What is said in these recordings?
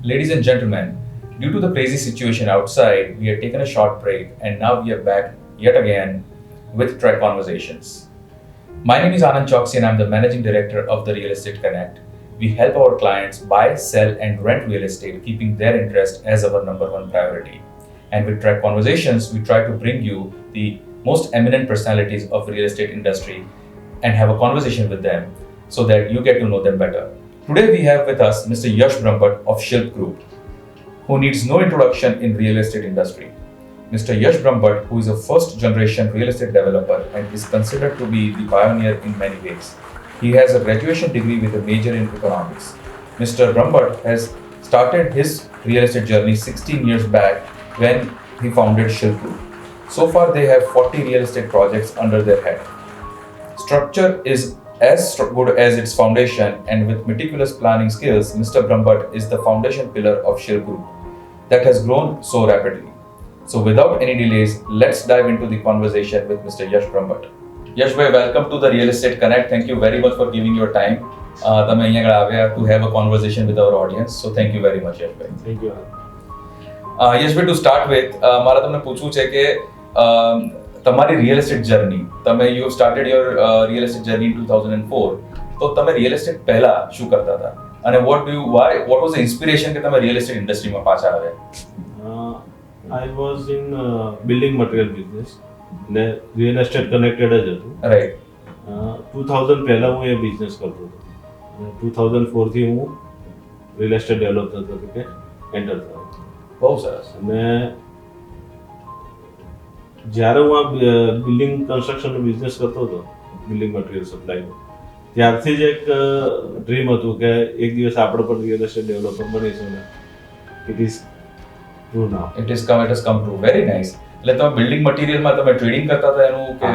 Ladies and gentlemen, due to the crazy situation outside, we had taken a short break and now we are back yet again with Trek Conversations. My name is Anand Choksi and I'm the Managing Director of the Real Estate Connect. We help our clients buy, sell, and rent real estate, keeping their interest as our number one priority. And with Trek Conversations, we try to bring you the most eminent personalities of the real estate industry and have a conversation with them so that you get to know them better. Today we have with us Mr. Yash Brahmbhatt of Shilp Group, who needs no introduction in real estate industry. Mr. Yash Brahmbhatt, who is a first generation real estate developer and is considered to be the pioneer in many ways. He has a graduation degree with a major in economics. Mr. Brahmbhatt has started his real estate journey 16 years back when he founded Shilp Group. So far they have 40 real estate projects under their head. Structure is as good as its foundation, and with meticulous planning skills, Mr. Brahmbhatt is the foundation pillar of Shilp Group that has grown so rapidly. So without any delays, let's dive into the conversation with Mr. Yash Brahmbhatt. Yash bhai, welcome to the Real Estate Connect. Thank you very much for giving your time. તમે અહીંયા આગળ આવ્યા to have a conversation with our audience. So thank you very much, Yash bhai. Thank you. Yash bhai, to start with, મારા તમને પૂછવું છે કે તમારી રિયલ એસ્ટેટ જર્ની, તમે you started your real estate journey in 2004, તો તમે real estate પહેલા શું કરતા હતા અને વોટ વોઝ ધ ઇન્સ્પિરેશન કે તમે રિયલ એસ્ટેટ ઇન્ડસ્ટ્રીમાં પાછા આવ્યા? I was in building material business. ને real estate connected જ હતું. રાઈટ. 2000 પહેલા હું એ બિઝનેસ કરતો હતો. 2004 થી હું real estate developer તરીકે એન્ટર થયો. બહુ સરસ. અને જ્યારે હું આ બિલ્ડિંગ કન્સ્ટ્રક્શનનો બિઝનેસ કરતો હતો, બિલ્ડિંગ મટીરિયલ સપ્લાયનો, ત્યારથી જ એક ડ્રીમ હતું કે એક દિવસ આપણે પણ રિયલ એસ્ટેટ ડેવલપર બનીશું ને it is true now. It has come true. Very nice. એટલે તમે બિલ્ડિંગ મટીરિયલમાં તમે ટ્રેડિંગ કરતા હતા એનું કે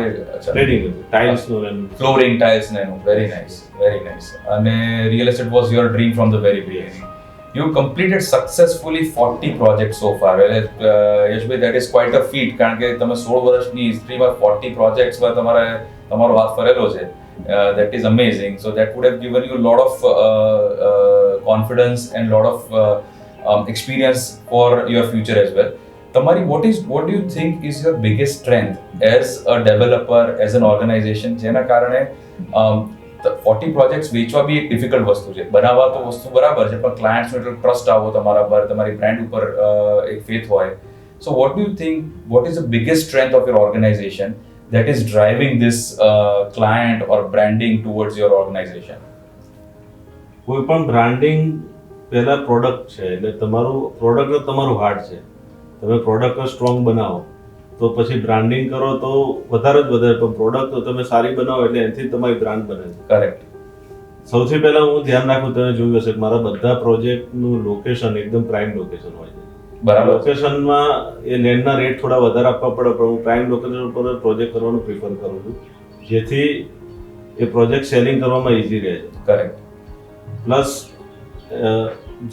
ટ્રેડિંગ હતું, ટાઇલ્સનું એનું ફ્લોરિંગ, ટાઇલ્સ ને એનું? Very nice, very nice. અને real estate was your dream from the very beginning. You completed successfully 40 projects so far. Yashbhai, that is quite a feat, કારણ કે તમે 16 વર્ષની હિસ્ટ્રીમાં 40 પ્રોજેક્ટ્સમાં તમારો હાથ ફરેલો છે. That is amazing. So that would have given you a lot of confidence and lot of experience for your future as well. Tamari, what do you think is your biggest strength as a developer, as an organization? જેના કારણે 40 projects વેચવા બી એક difficult વસ્તુ છે. બનાવવા તો વસ્તુ બરાબર છે, પણ ક્લાયન્ટ્સનો એટલો ટ્રસ્ટ આવો તમારા પર, તમારી બ્રાન્ડ ઉપર એક ફેથ હોય. So what do you think, what is the biggest strength of your organisation that is driving this client or branding towards your organization? કોઈ પણ બ્રાન્ડિંગ પહેલા પ્રોડક્ટ છે, એટલે તમારું પ્રોડક્ટ તમારું હાર્ટ છે. તમે પ્રોડક્ટ સ્ટ્રોંગ બનાવો તો પછી બ્રાન્ડિંગ કરો તો વધારે જ વધારે, પણ પ્રોડક્ટ તો તમે સારી બનાવો એટલે એનાથી તમારી બ્રાન્ડ બને છે. કરેક્ટ. સૌથી પહેલા હું ધ્યાન રાખું, તમે જોયું હશે મારા બધા પ્રોજેક્ટનું લોકેશન એકદમ પ્રાઇમ લોકેશન હોય છે. બરાબર. લોકેશનમાં એ લેન્ડના રેટ થોડા વધારે આપવા પડે, પણ હું પ્રાઇમ લોકેશન ઉપર પ્રોજેક્ટ કરવાનું પ્રિફર કરું છું, જેથી એ પ્રોજેક્ટ સેલિંગ કરવામાં ઇઝી રહે છે. કરેક્ટ. પ્લસ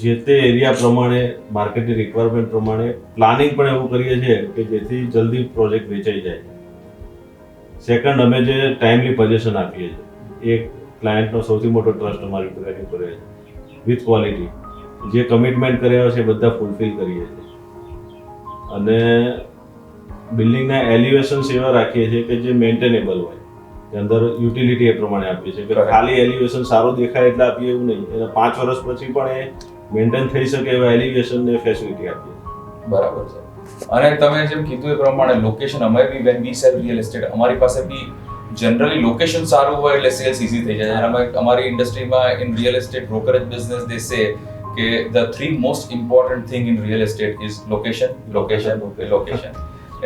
જે તે એરિયા પ્રમાણે, માર્કેટની રિક્વાયરમેન્ટ પ્રમાણે પ્લાનિંગ પણ એવું કરીએ છીએ કે જેથી જલ્દી પ્રોજેક્ટ વેચાઈ જાય. સેકન્ડ, અમે જે ટાઈમલી પોઝિશન આપીએ છીએ, એક ક્લાયન્ટનો સૌથી મોટો ટ્રસ્ટ અમારી ઉપર એની પર છે. વિથ ક્વોલિટી જે કમિટમેન્ટ કર્યા છે બધા ફૂલફિલ કરીએ છીએ. અને બિલ્ડિંગના એલિવેશન્સ એવા રાખીએ છીએ કે જે મેન્ટેનેબલ હોય, કે અંદર યુટિલિટી એ પ્રમાણે આપીએ છીએ કે ખાલી એલિવેશન સારું દેખાય એટલે આપીએ એવું નહીં, એના 5 વર્ષ પછી પણ એ મેન્ટેન થઈ શકે એવા એલિવેશન ને ફેસિલિટી આપીએ. બરાબર છે. અને તમે જેમ કીધું એ પ્રમાણે લોકેશન, અમે બી when we sell real estate, અમારી પાસે બી જનરલી લોકેશન સારું હોય એટલે સેલ્સ ઇઝી થઈ જાય. અને અમારી ઇન્ડસ્ટ્રીમાં in real estate brokerage business they say કે the 3 most important thing in real estate is location, location, location.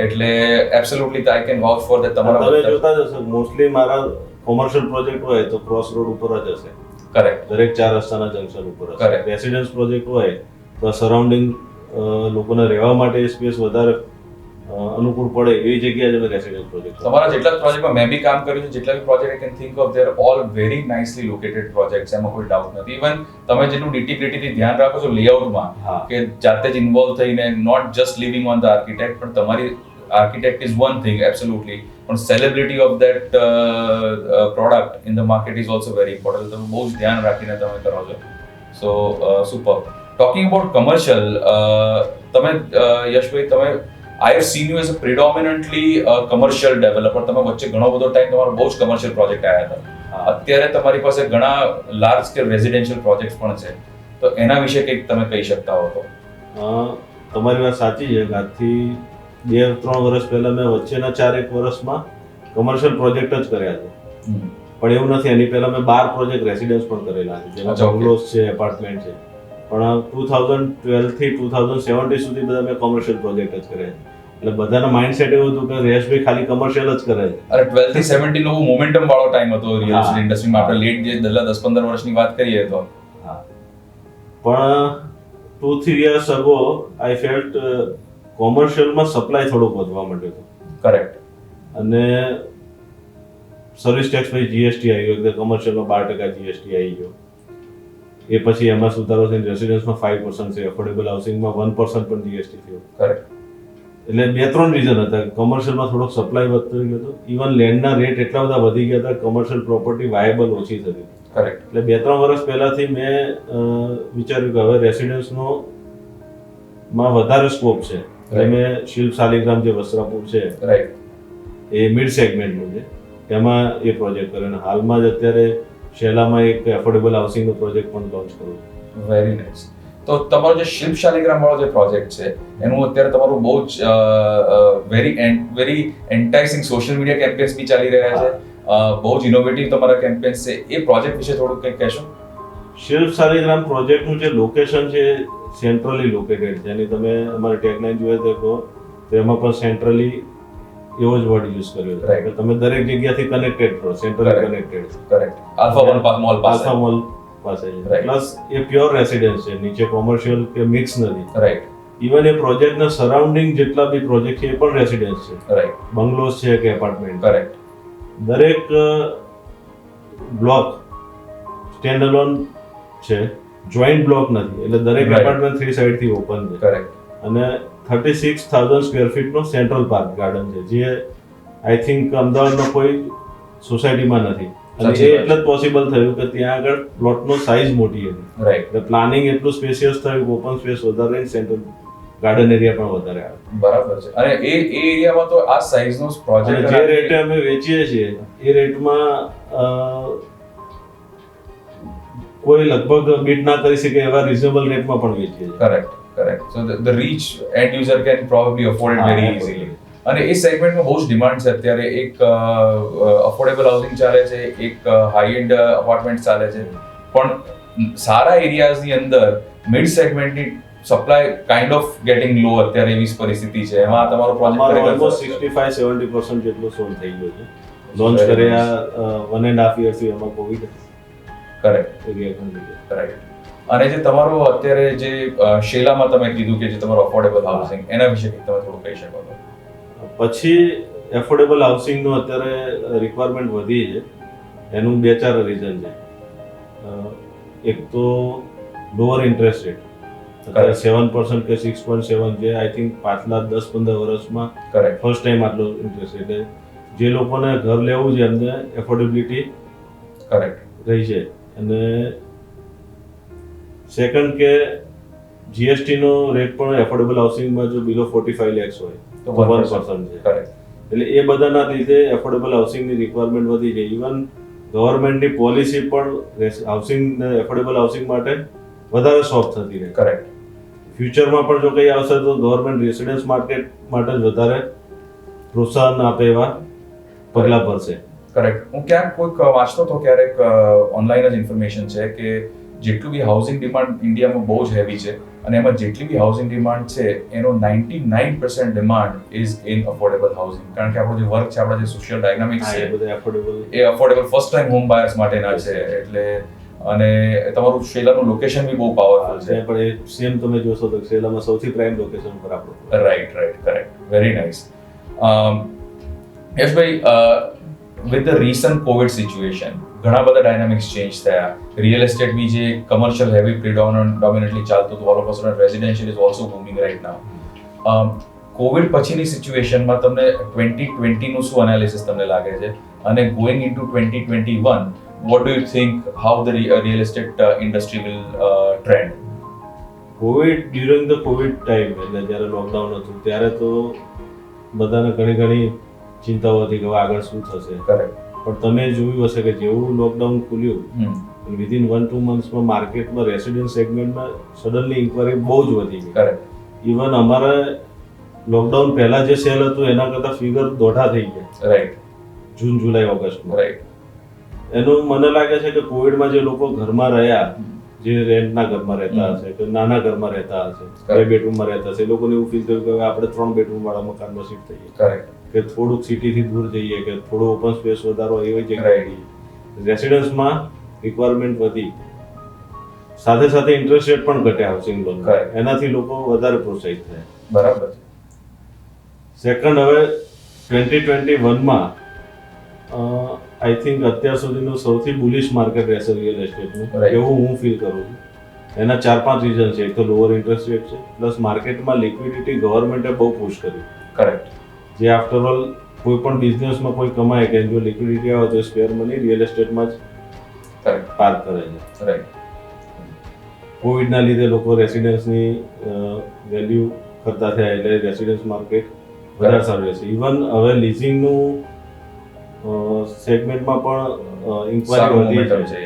એટલે absolutely I can vouch for that. તમારા તમે જોતા જ હશો મોસ્ટલી મારા કોમર્શિયલ પ્રોજેક્ટ હોય તો ક્રોસ રોડ ઉપર જ હશે. કરેક્ટ. દરેક 4 રસ્તાના જંકશન ઉપર હશે. Correct. રેસિડન્સ પ્રોજેક્ટ હોય તો સરાઉન્ડિંગ લોકોને રહેવા માટે સ્પેસ વધારે અનુકૂળ પડે એવી જગ્યાએ જ અમે રેસિડન્સ પ્રોજેક્ટ. તમારા જેટલા પ્રોજેક્ટમાં મેં બી કામ કર્યું છે, જેટલા બી project I can think of, they are all very nicely located projects, એમાં કોઈ ડાઉટ નથી. ઇવન તમે જેટલું ડીટીગ્રીટીથી ધ્યાન રાખો છો લેઆઉટમાં, કે જાતે જ ઇન્વોલ્વ થઈને, not just living on the architect, પણ તમારી architect is one thing, absolutely, but sellability of that product in the market is also very important. તમે બહુ જ ધ્યાન રાખીને તમે કરો છો. So superb. Talking about commercial, તમે યશભાઈ, તમે I have seen you as a predominantly commercial developer. તમે વચ્ચે ઘણો બધો ટાઈમ તમારો બહુ જ કમર્શિયલ પ્રોજેક્ટ આવ્યા હતા. અત્યારે તમારી પાસે ઘણા લાર્જ સ્કેલ રેઝિડેન્શિયલ પ્રોજેક્ટ પણ છે, તો એના વિશે કંઈક તમે કહી શકતા હો તો. તમારી વાત સાચી છે કે આજથી 2-3 વર્ષ પહેલા મેં વચ્ચેના 4-1 વર્ષમાં કમર્શિયલ પ્રોજેક્ટ જ કર્યા છે. પણ એવું નથી, એની પહેલા મેં 12 પ્રોજેક્ટ રેસિડેન્સ પણ કરેલા છે, જેમાં બંગલોઝ છે, એપાર્ટમેન્ટ છે. પણ 2012 થી 2017 સુધી બધા મેં કોમર્શિયલ પ્રોજેક્ટ જ કર્યા છે. એટલે બધાના માઇન્ડસેટ એવું હતું કે રેશભાઈ ખાલી કમર્શિયલ જ કરે છે. અરે 12 થી 17 નો મોમેન્ટમ વાળો ટાઈમ હતો રિયલ એસ્ટેટ ઇન્ડસ્ટ્રીમાં. આપણે લેટ જે 10-15 વર્ષની વાત કરીએ તો. પણ 2-3 years ago આઈ ફેલ્ટ કોમર્શિયલમાં સપ્લાય થોડુંક વધવા માંડ્યો હતો. કરેક્ટ. અને સર્વિસ ટેક્સ પછી જીએસટી આવી ગયો, કમર્શિયલમાં 12% જીએસટી આવી ગયો. એ પછી એમાં સુધારો થઈને રેસિડેન્સમાં 5% છે, અફોર્ડેબલ હાઉસિંગમાં 1% પણ જીએસટી થયો. કરેક્ટ. એટલે 2-3 રીઝન હતા. કમર્શિયલમાં થોડોક સપ્લાય વધતો ગયો હતો, ઇવન લેન્ડના રેટ એટલા બધા વધી ગયા હતા, કમર્શિયલ પ્રોપર્ટી વાયેબલ ઓછી થતી. કરેક્ટ. એટલે 2-3 વર્ષ પહેલાથી મેં વિચાર્યું કે હવે રેસિડેન્સનો માં વધારે સ્કોપ છે. એટલે મેં શિલ્પ શાલિગ્રામ જે વસ્ત્રાપુર છે, રાઈટ, એ મિડ સેગમેન્ટનું છે, એમાં એ પ્રોજેક્ટ કર્યો. અને હાલમાં જ અત્યારે શેલામાં એક એફોર્ડેબલ હાઉસિંગનો પ્રોજેક્ટ પણ લોન્ચ કર્યો. Very nice. તો તમારો જે શિલ્પ શાલિગ્રામ વાળો જે પ્રોજેક્ટ છે, એનું અત્યારે તમારું બહુ જ વેરી એન્ટાઇસિંગ સોશિયલ મીડિયા કેમ્પેન્સ બી ચાલી રહ્યા છે. બહુ જ ઇનોવેટિવ તમારા કેમ્પેન્સ છે. એ પ્રોજેક્ટ વિશે થોડું કંઈક કહેશો? શિલ્પ શાલિગ્રામ પ્રોજેક્ટનું જે લોકેશન છે, સેન્ટ્રલી લોકેટેડ છે. એની તમે અમારી ટેગલાઇન જોઈએ તો એમાં પણ સેન્ટ્રલી એવો જ વર્ડ યુઝ કર્યો છે કે તમે દરેક જગ્યાથી કનેક્ટેડ છો, centrally connected. Correct. Alpha mall પાસે. આલ્ફા મોલ પાસે છે. પ્લસ એ પ્યોર રેસિડેન્સ છે, નીચે કોમર્શિયલ કે મિક્સ નથી. રાઈટ. ઇવન એ પ્રોજેક્ટના સરાઉન્ડિંગ જેટલા બી પ્રોજેક્ટ છે એ પણ રેસિડેન્સ છે. રાઈટ. બંગલોઝ છે કે એપાર્ટમેન્ટ. કરેક્ટ. દરેક બ્લોક સ્ટેન્ડ અલોન છે, જોઈન્ટ બ્લોક નથી. એટલે દરેક એપાર્ટમેન્ટ 3 સાઇડથી ઓપન છે. કરેક્ટ. અને 36,000 સ્ક્વેર ફીટનો સેન્ટ્રલ પાર્ક ગાર્ડન છે, જે આઈ થિંક અમદાવાદમાં કોઈ સોસાયટીમાં નથી. અને એ એટલે જ પોસિબલ થયું કે ત્યાં આગળ પ્લોટનો સાઇઝ મોટી હતી. રાઈટ. એટલે પ્લાનિંગ એટલું સ્પેશિયસ થયું, ઓપન સ્પેસ વધારે, સેન્ટ્રલ ગાર્ડન એરિયા પણ વધારે આવે. બરાબર છે. અને એ એરિયામાં તો આ સાઇઝનો પ્રોજેક્ટ જે રેટે અમે વેચીએ છીએ એ રેટમાં કોઈ લગભગ બીટ ના કરી શકે એવા રીઝનેબલ રેટમાં પણ વેચીએ છીએ. Correct. Correct. So the reach end user can probably afford it very easily. અને એ સેગમેન્ટમાં બહુ જ ડિમાન્ડ છે અત્યારે. એક અફોર્ડેબલ હાઉસિંગ ચાલે છે, એક હાઈ એન્ડ અપાર્ટમેન્ટ ચાલે છે, પણ સારા એરિયાઝની અંદર મિડ સેગમેન્ટની સપ્લાય કાઇન્ડ ઓફ ગેટિંગ લો અત્યારે એવી પરિસ્થિતિ છે. એમાં તમારો પ્રોજેક્ટ ઓલમોસ્ટ 65-70% જેટલો સોલ્ડ થઈ ગયો છે. લોન્ચ કર્યા 1.5 yearsથી એમાં કોવિડ. કરેક્ટ. કરેક્ટ. અને જે તમારો અત્યારે જે શેલામાં તમે કીધું કે જે તમારો અફોર્ડેબલ હાઉસિંગ, એના વિશે તમે થોડું કહી શકો છો? પછી એફોર્ડેબલ હાઉસિંગનો અત્યારે રિક્વાયરમેન્ટ વધી છે. એનું 2-4 રીઝન છે. એક તો લોઅર ઇન્ટરેસ્ટ રેટ, અત્યારે 7% કે 6.7, જે આઈ થિંક પાછલા 10-15 વર્ષમાં ફર્સ્ટ ટાઈમ આટલો ઇન્ટરેસ્ટ. એટલે જે લોકોને ઘર લેવું છે એમને એફોર્ડેબિલિટી કરેક્ટ રહી છે. અને સેકન્ડ કે જીએસટીનો રેટ પણ એફોર્ડેબલ હાઉસિંગમાં જો બિલો 45 lakhs હોય તો 1% છે. એટલે એ બધાના લીધે એફોર્ડેબલ હાઉસિંગની રિક્વાયરમેન્ટ વધી છે. ઇવન ગવર્મેન્ટની પોલિસી પણ હાઉસિંગ એફોર્ડેબલ હાઉસિંગ માટે વધારે સોફ્ટ થતી રહે. કરેક્ટ. ફ્યુચરમાં પણ જો કંઈ આવશે તો ગવર્મેન્ટ રેસિડેન્સ માર્કેટ માટે જ વધારે પ્રોત્સાહન આપે એવા પગલાં ભરશે. કરેક્ટ. હું ક્યાંક કોઈક વાંચતો હતો ક્યારેક, ઓનલાઈન જ ઇન્ફોર્મેશન છે કે જેટલું બી હાઉસિંગ ડિમાન્ડ ઇન્ડિયામાં બહુ જ હેવી છે, અને એમાં જેટલી બી હાઉસિંગ ડિમાન્ડ છે એનો 99% demand is in affordable housing. કારણ કે આપણો જે વર્ક છે, આપણા જે સોશિયલ ડાયનામિક્સ છે, એ affordable first time home buyers માટેના છે. એટલે અને તમારું શેલાનું લોકેશન બી બહુ પાવરફુલ છે. પણ એ સેમ તમે જોશો તો શેલામાં સૌથી પ્રાઇમ લોકેશન પર આપણું. Right. Correct. Very nice. Yashbhai, with the recent COVID situation, ઘણા બધા ડાયનામિક્સ ચેન્જ થયા. રિયલ એસ્ટેટ બી જે કમર્શિયલ હેવી પ્રિડોમિનન્ટલી ચાલતું હતું, all of a sudden residential is also booming right now. COVID પછીની સિચ્યુએશનમાં તમને 2020 નું શું એનાલિસિસ તમને લાગે છે? અને going into 2021, what do you think how the real estate industry will trend? During the Covid time, એટલે જ્યારે લોકડાઉન હતું ત્યારે તો બધાને ઘણી ચિંતાઓ હતી કે હવે આગળ શું થશે. કરેક્ટ. પણ તમે જોયું હશે કે જેવું લોકડાઉન ખુલ્યું વિધિન 1-2 મંથ્સમાં માર્કેટમાં રેસિડેન્સ સેગમેન્ટમાં સડનલી ઇન્ક્વાયરી બહુ જ વધી ગઈ. કરેક્ટ. ઇવન અમારે લોકડાઉન પહેલા જે સેલ હતું એના કરતાં ફિગર દોઢા થઈ ગયા. રાઈટ. જૂન, જુલાઈ, ઓગસ્ટમાં. રાઈટ. એનું મને લાગે છે કે કોવિડમાં જે લોકો ઘરમાં રહ્યા, જે રેન્ટના ઘરમાં રહેતા હશે કે નાના ઘરમાં રહેતા હશે, 2 બેડરૂમમાં રહેતા હશે, એ લોકોને એવું ફીલ થયું કે હવે આપણે 3 બેડરૂમ વાળા મકાનમાં શિફ્ટ થઈએ. કરેક્ટ. કે થોડુંક સિટીથી દૂર જઈએ, કે થોડું ઓપન સ્પેસ વધારો એવી જગ્યાએ જઈએ. રેસિડન્સમાં રિક્વાયરમેન્ટ વધી, સાથે ઇન્ટરેસ્ટ રેટ પણ ઘટ્યા હાઉસિંગ લોન, એનાથી લોકો વધારે પ્રોત્સાહિત થયા. બરાબર. સેકન્ડ, હવે 2021માં આઈ થિંક અત્યાર સુધીનું સૌથી બુલિશ માર્કેટ રહેશે રિયલ એસ્ટેટનું, એવું હું ફીલ કરું છું. એના 4-5 રીઝન છે. એક તો લોઅર ઇન્ટરેસ્ટ રેટ છે, પ્લસ માર્કેટમાં લિક્વિડિટી ગવર્મેન્ટે બહુ પુશ કર્યું. કરેક્ટ. જે આફ્ટર ઓલ કોઈ પણ બિઝનેસમાં કોઈ કમાય કે જો લિક્વિડિટી આવે તો સ્પેર મની રિયલ એસ્ટેટમાં જ પાર્ક કરે છે. રાઈટ. કોવિડના લીધે લોકો રેસિડન્સની વેલ્યુ કરતા થયા, એટલે રેસિડન્સ માર્કેટ વધારે સારું રહેશે. ઇવન હવે લીઝિંગનું સેગમેન્ટમાં પણ ઇન્ક્વાયરી વધી છે.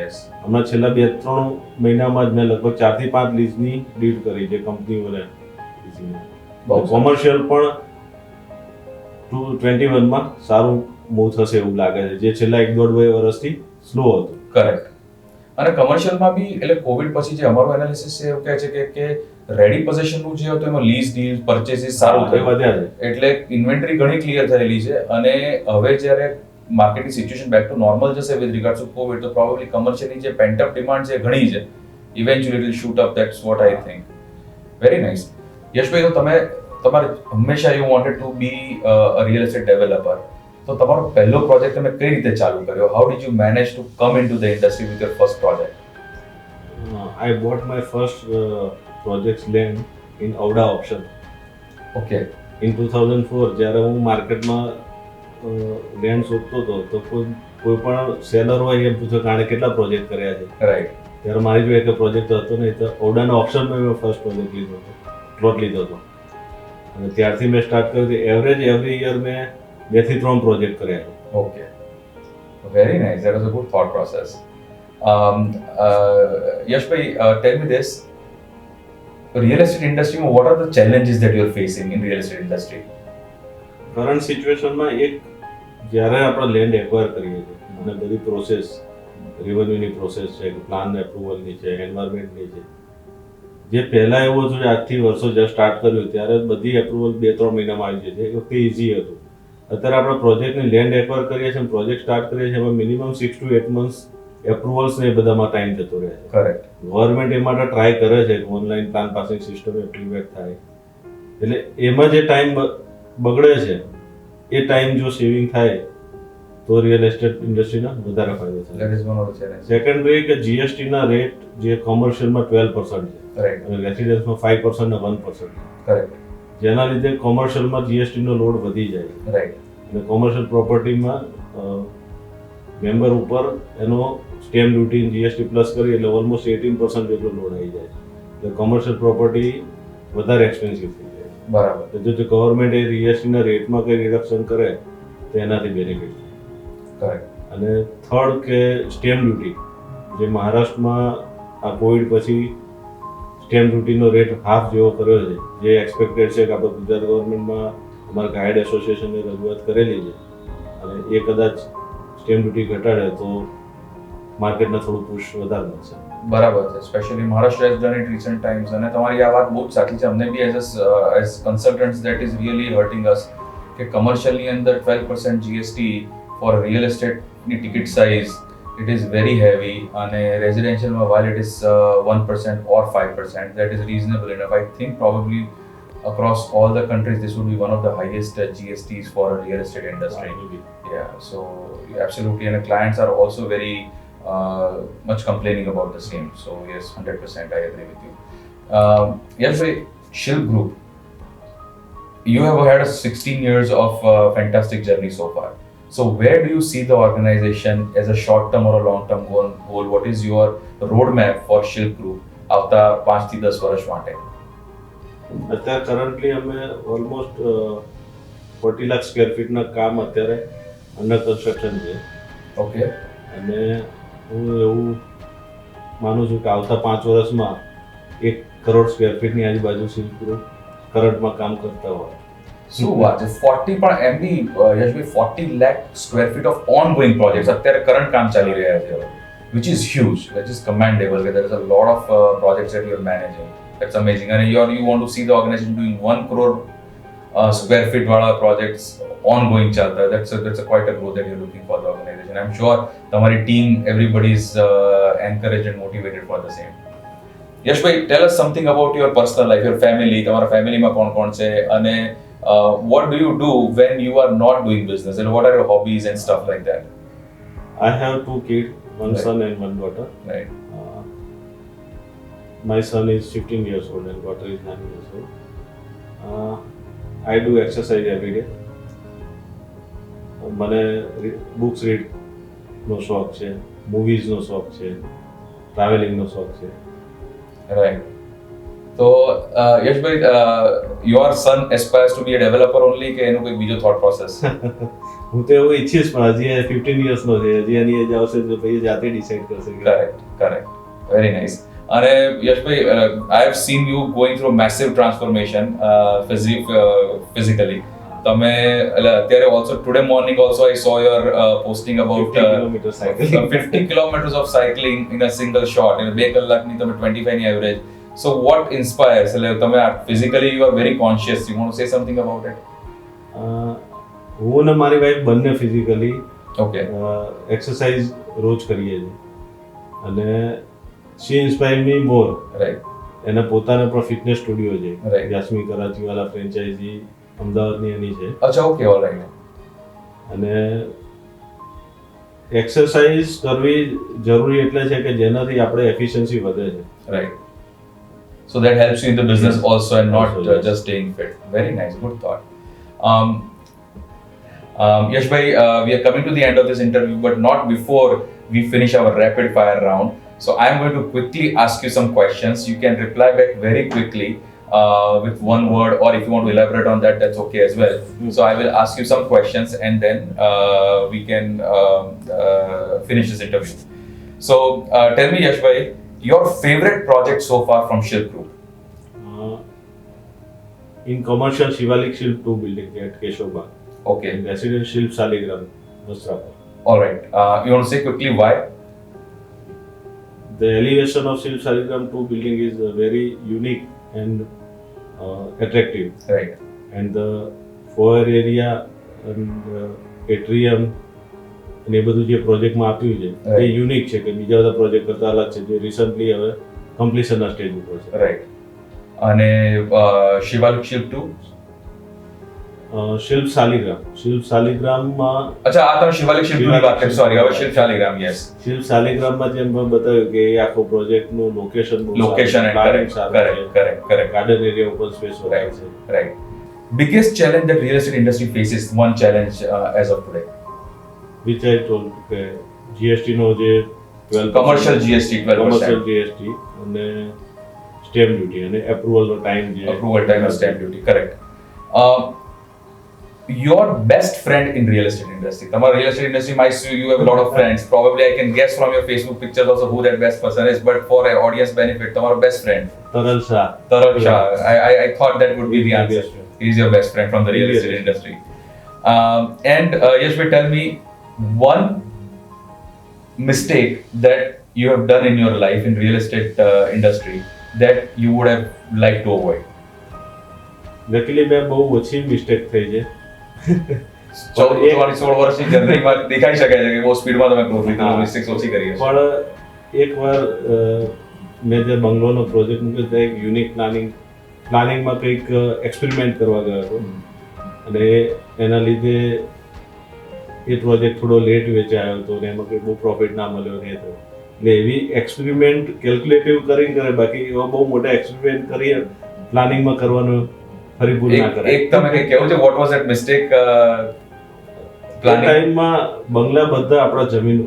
હમણાં છેલ્લા 2-3 મહિનામાં જ મેં લગભગ 4-5 લીઝની ડીડ કરી છે કંપનીઓને. કોમર્શિયલ પણ 2021માં સારું મૂવ થશે એવું લાગે છે, જે છેલ્લા 1-1.5 વર્ષથી સ્લો હતું. કરેક્ટ. અને કમર્શિયલમાં બી એટલે કોવિડ પછી જે અમારું એનાલિસિસ છે એવું કહે છે કે રેડી પોઝેશનનું જે હતું એમાં લીઝ ડીલ પરચેસીસ સારું થયું વધ્યા છે, એટલે ઇન્વેન્ટરી ઘણી ક્લિયર થયેલી છે. અને હવે જ્યારે માર્કેટની સિચ્યુએશન બેક ટુ નોર્મલ જશે વિથ રિગાર્ડ્સ ટુ કોવિડ, તો પ્રોબેબલી કમર્શિયલની જે પેન્ટ અપ ડિમાન્ડ છે ઘણી છે, eventually it will shoot up. That's what I think. Very nice. Yashbhai, તો તમારે હંમેશા you wanted to be a real estate developer, તો તમારો પહેલો પ્રોજેક્ટ તમે કઈ રીતે ચાલુ કર્યો? How did you manage to come into the industry with your first project? I bought my first project's land in Auda auction. Okay. In 2004 જ્યારે હું માર્કેટમાં લેન્ડ શોધતો હતો તો કોઈ પણ સેલર હોય એ પૂછો કે આણે કેટલા પ્રોજેક્ટ કર્યા છે. રાઈટ. ત્યારે મારી જોડે એક પ્રોજેક્ટ હતો નહીં, તો ઓડાના ઓપ્શનમાં મેં ફર્સ્ટ પ્રોજેક્ટ લીધો હતો, પ્લોટ લીધો હતો. અને ત્યારથી મેં સ્ટાર્ટ કર્યું હતું. એવરેજ એવરી યર મેં 2 થી 3 પ્રોજેક્ટ કર્યા છે. Okay. Very nice. That was a good thought process. Yashbhai, tell me this. Real estate industry, what are the challenges that you are facing in real estate industry? Current સિચ્યુએશનમાં એક, જ્યારે આપણે land acquire કરીએ છીએ અને બધી process, રેવન્યુની process છે, પ્લાન એપ્રુવલની છે, એન્વાયરમેન્ટની છે, જે પહેલાં એવું હતું કે આજથી વર્ષો જ્યારે સ્ટાર્ટ કર્યું ત્યારે બધી એપ્રુવલ 2-3 મહિનામાં આવી જતી, એ વખતે ઇઝી હતું. અત્યારે આપણે પ્રોજેક્ટની લેન્ડ એક્વાયર કરીએ છીએ, પ્રોજેક્ટ સ્ટાર્ટ કરીએ છીએ, એમાં મિનિમમ 6 to 8 મંથ્સ એપ્રુવલ્સ ને એ બધામાં ટાઈમ જતો રહે છે. કરેક્ટ. ગવર્મેન્ટ એ માટે ટ્રાય કરે છે કે online plan passing system activate થાય, એટલે એમાં જે ટાઈમ બગડે છે એ ટાઈમ જો સેવિંગ થાય તો રિયલ એસ્ટેટ ઇન્ડસ્ટ્રીને વધારે ફાયદો થાય. That is one of the challenges. Secondary કે જીએસટીના રેટ જે કોમર્શિયલમાં 12% છે, રાઈટ. અને રેસિડેન્સમાં 5% ને 1%. કરેક્ટ. જેના લીધે કોમર્શિયલમાં જીએસટીનો લોડ વધી જાય, રાઈટ. અને કોમર્શિયલ પ્રોપર્ટીમાં મેમ્બર ઉપર એનો સ્ટેમ્પ ડ્યુટી જીએસટી પ્લસ કરી એટલે ઓલમોસ્ટ 18% જેટલો લોડ આવી જાય, એટલે કોમર્શિયલ પ્રોપર્ટી વધારે એક્સપેન્સિવ થઈ જાય. બરાબર. તો જો ગવર્મેન્ટ એ જીએસટીના રેટમાં કંઈ રિડક્શન કરે તો એનાથી બેનિફિટ થાય. કરેક્ટ. અને થર્ડ કે સ્ટેમ્પ ડ્યુટી, જે મહારાષ્ટ્રમાં આ કોવિડ પછી સ્ટેમ્પ ડ્યુટીનો રેટ હાફ જેવો કર્યો છે, જે એક્સપેક્ટેડ છે કે આપણે ગુજરાત ગવર્મેન્ટમાં અમારા ગાઈડ એસોસિએશને રજૂઆત કરેલી છે, અને એ કદાચ સ્ટેમ્પ ડ્યુટી ઘટાડે તો માર્કેટને થોડું પુશ વધારે મળશે. બરાબર છે. Specially Maharashtra has done it recent times, અને તમારી આ વાત બહુ જ સાચી છે. અમને બી as consultants that is really hurting us કે કમર્શિયલની અંદર 12% જીએસટી ફોર રિયલ એસ્ટેટની ticket size it is very heavy, અને રેઝિડેન્શિયલમાં while it is 1% or 5%, that is reasonable enough. I think probably across all the countries this would be one of the highest GSTs for a real estate industry. Yeah, so absolutely, and the clients are also very much complaining about the same. So yes, 100% I agree with you. Yes, Shilp Group, you have had 16 years of fantastic journey so far. So where do you see the organization as a short-term or a long-term goal? What is your roadmap for Shilp Group આવતા 5 થી 10 વર્ષ માટે? અત્યારે currently અમે almost 40 lakh square ફીટના કામ અત્યારે under construction છે. Okay. અને હું એવું માનું છું કે આવતા 5 વર્ષમાં 1 કરોડ સ્ક્વેર ફીટની આજુબાજુ શિલ્પ ગ્રુપ કરંટમાં કામ કરતા હોય. શું વાત છે! 40 પણ એમની યશભાઈ 40 lakh square feet of on going projects અત્યારે કરંટ કામ ચાલી રહ્યા છે, which is huge, which is commendable. There is a lot of projects that you are managing. That's amazing. And you want to see the organization doing 1 crore square feet wala projects ongoing chalta hai. That's a quite a growth that you're looking for the organization. I'm sure tamari team, everybody is encouraged and motivated for the same. Yash bhai, tell us something about your personal life, your family. Tamara family ma kon છે અને what do you do when you are not doing business, and what are your hobbies and stuff like that? I have 2 kids, one Right. son and one daughter. Right. My son is 15 years old and daughter is 9 years old. I do exercise every day. મને books રીડનો શોખ છે, મૂવીઝનો શોખ છે, ટ્રાવેલિંગનો શોખ છે. Right. So, Yashbhai, your son aspires to be a developer only કે એનું કોઈ બીજો thought process? હું તો એવું ઈચ્છીશ પણ હજી 15 યર્સનો છે, હજી એની એજ આવશે તો પછી જાતે ડિસાઈડ કરશે. Correct. Very nice. અને યશભાઈ, I have seen you going through massive transformation physically. તમે અત્યારે also today morning also I saw your posting about 50 kilometer cycling. 50 kilometers of cycling in a single shot. 2 કલાકની તમે 25 ની average. So what inspires? તમે physically you are very conscious. You want to say something about it? હું ને મારી wife બંને physically Okay. Exercise રોજ કરીએ છીએ અને શી ઇન્સ્પાયર મી મોર. Right. એને પોતાને પણ ફિટનેસ સ્ટુડિયો છે, Right. યાસ્મી કરાચીવાલા ફ્રેન્ચાઇઝી અમદાવાદની એની છે. અચ્છા, okay, all right. અને એક્સરસાઇઝ કરવી જરૂરી એટલે છે કે જેનાથી આપણે એફિશિયન્સી વધે છે. Right. So that helps you in the business Yes. also and not Also, yes. just staying fit. Very nice, good thought. Yash bhai, we are coming to the end of this interview, but not before we finish our rapid fire round. So I'm going to quickly ask you some questions. You can reply back very quickly with one word, or if you want to elaborate on that, that's okay as well. So I will ask you some questions and then we can finish this interview. So tell me, Yash bhai, your favorite project so far from Shilp Group? In commercial, Shivalik Shilp 2 building at Keshobagh. Okay. In residential Shilp Saligram, Vasrapur. All right. You want to say quickly why? The elevation of Shilp Saligram 2 building is very unique and attractive. Right. And the foyer area and atrium અને એ બધું જે પ્રોજેક્ટમાં આપ્યું છે એ unique છે કે બીજા બધા પ્રોજેક્ટ કરતાં અલગ છે, જે રિસન્ટલી હવે કમ્પ્લીશનના સ્ટેજ ઉપર છે. Right. અને શિવાલિક શિલ્પ 2? શિલ્પ શાલિગ્રામમાં અચ્છા, આ તમે શિવાલિક શિલ્પ 2 ની વાત કરી. સોરી, હવે શિલ્પ શાલિગ્રામ. યસ. શિલ્પ શાલિગ્રામમાં જેમ મેં બતાવ્યું કે એ આખો પ્રોજેક્ટનું location Location and correct. Garden area open space Right. Right. Biggest challenge that real estate industry faces, one challenge as of today? which I told કે જીએસટી નો જે 12% Commercial GST 12%. commercial જીએસટી અને સ્ટેમ્પ ડ્યુટી અને approval નો time જે Approval time and stamp duty. Correct. Your best friend in real estate industry. Tamara real estate industry, you have a lot of friends. Probably I can guess from your Facebook pictures also who that best person is. But for an audience benefit, Tamara best friend. તરલ Shah. Taral Shah. I thought that would be the Yes, answer. yes. He is your best friend from the real Yes, estate yes. industry. And Yash, tell me one mistake that you have done in your life in real estate industry that you would have liked to avoid. Luckily મેં બહુ ઓછી mistake થઈ છે. 16 વર્ષની જર્નીમાં દેખાઈ શકાય છે કે બહુ સ્પીડમાં તમે મિસ્ટેક્સ ઓછી કરી હશે. પણ એકવાર મેં જે બંગલોનો પ્રોજેક્ટ મૂક્યો તો એક યુનિક પ્લાનિંગમાં કંઈક એક્સપેરિમેન્ટ કરવા ગયો હતો અને એના લીધે એ પ્રોજેક્ટ થોડો લેટ વેચાયો હતો અને એમાં કંઈ બહુ પ્રોફિટ ના મળ્યો ને તો એટલે એવી એક્સપેરિમેન્ટ કેલ્ક્યુલેટિવ કરીને કરે, બાકી એવા બહુ મોટા એક્સપેરિમેન્ટ કરી પ્લાનિંગમાં કરવાનું ફરી ભૂલ ના કરે. એક તમે કંઈ કહેવું છે, વોટ વોઝ ધેટ મિસ્ટેક? પ્લાનિંગમાં બંગલા બધા આપણા જમીન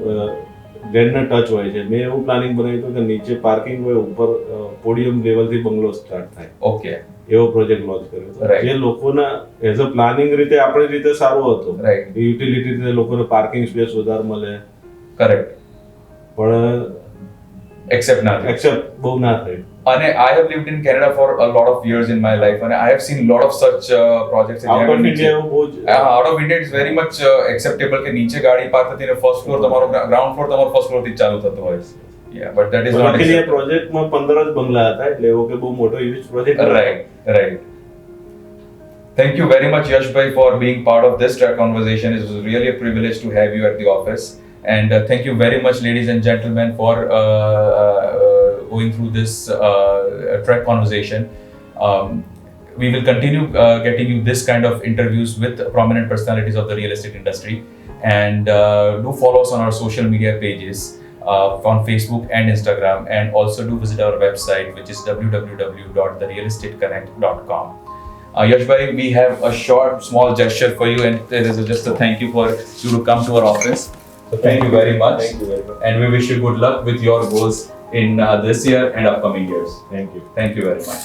ગ્રેન્ડના ટચ હોય છે. મેં એવું પ્લાનિંગ બનાવ્યું હતું કે નીચે પાર્કિંગ હોય, ઉપર પોડિયમ લેવલથી બંગલો સ્ટાર્ટ થાય, Okay. એવો પ્રોજેક્ટ લોન્ચ કર્યો હતો. Right. જે લોકોના એઝ અ પ્લાનિંગ રીતે આપણી રીતે સારો હતો, Right. યુટિલિટી રીતે લોકોને પાર્કિંગ સ્પેસ વધારે મળે, Correct. પણ Except nothing. એક્સેપ્ટ બહુ ના થયું. And I have lived in Canada for a lot of years in my life, and I have seen a lot of such projects. Out of India એવું બહુ જ Out of India, it's very much acceptable કે નીચે ગાડી park થતી ને first floor તમારો ground floor તમારો ફર્સ્ટ ફ્લોર થી ચાલુ થતો હોય. Yeah, but that is not luckily A acceptable. પ્રોજેક્ટમાં 15 જ બંગલા હતા, એટલે એવો કે બહુ મોટો use project Right, right. Thank you very much, Yash bhai, for being part of this track conversation. It was really a privilege to have you at the office. And thank you very much, ladies and gentlemen, for going through this track conversation. We will continue getting you this kind of interviews with prominent personalities of the real estate industry. And do follow us on our social media pages on Facebook and Instagram. And also do visit our website, which is www.therealestateconnect.com. Yash bhai, we have a short, small gesture for you, and there is just a thank you for you to come to our office. So thank you very much. Thank you very much. And we wish you good luck with your goals in this year and upcoming years. Thank you. Thank you very much.